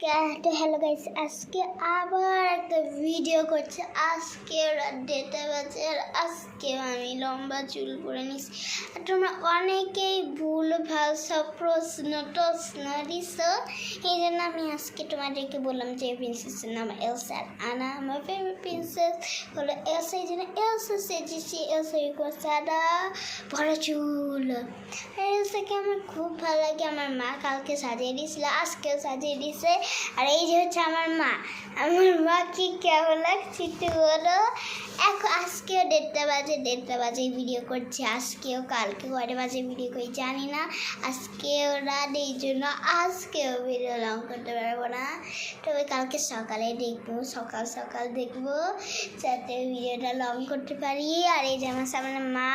তো hello guys, আজকে আবার একটা ভিডিও করছে। আজকে রাত 1:30 বাজে আর আজকে আমি লম্বা চুল করে নিছি। আর তোমরা অনেকেই ভুল ভাল সব প্রশ্ন দিছো, এই জন্য আমি আজকে তোমাদেরকে বললাম যে প্রিন্সেসের নাম এলসা। আর আনা আমার ফেভারিট প্রিন্সেস হলো এলসা, এই জন্য এলসা সেজেছি। এলসা সাদা ভরা চুল। এলসাকে আমার খুব ভালো লাগে। আমার মা কালকে সাজিয়ে দিয়েছিল, আজকেও সাজিয়ে দিয়েছে। আর এই যে হচ্ছে আমার মা কি কেমন লাগছে একটু বলো। এখন আজকেও 1:30 বাজে ভিডিও করছি। আজকেও কালকে কয়টা বাজে ভিডিও করি জানি না। আজকেও রাত, এই জন্য আজকেও ভিডিও লং করতে পারবো না। তবে কালকে সকালে দেখবো, সকাল দেখবো যাতে ভিডিওটা লং করতে পারি। আর এই যে আমার সামনে মা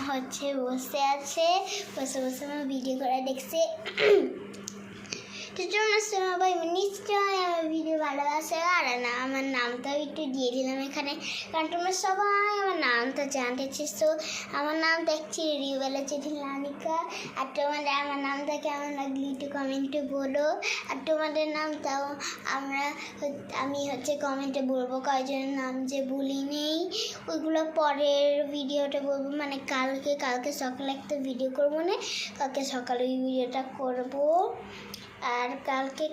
হচ্ছে বসে আছে, বসে আমার ভিডিও করে দেখছে। তো তোমরা সবাই নিশ্চয়ই আমার ভিডিও ভালোবাসে। আর না, আমার নামটাও একটু দিয়ে দিলাম এখানে, কারণ তোমরা সবাই আমার নামটা জানতে চেয়েছো। আমার নাম দেখছি রিওবেলা লানিকা। আর তোমাদের আমার নামটা কেমন লাগলো একটু কমেন্টে বলো। আর তোমাদের নামটাও আমি হচ্ছে কমেন্টে বলবো। কয়জনের নাম যে বলি নেই ওইগুলো পরের ভিডিওটা বলবো, মানে কালকে সকালে একটা ভিডিও করবো না, কালকে সকালে ওই ভিডিওটা করবো। আর কালকে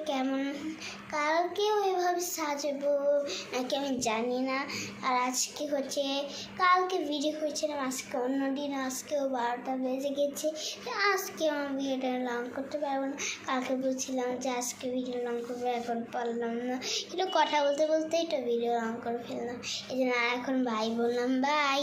ওইভাবে সাজাবো নাকি আমি জানি না। আর আজকে হচ্ছে কালকে ভিডিও করেছিলাম, আজকে অন্যদিন, আজকেও 12টা বেজে গেছে। আজকে আমার ভিডিওটা লং করতে পারবো না। কালকে বলছিলাম যে আজকে ভিডিও লং করবো, এখন পারলাম না। কিন্তু কথা বলতেই তো ভিডিও লং করে ফেললাম, এই জন্য এখন বাই বললাম, বাই।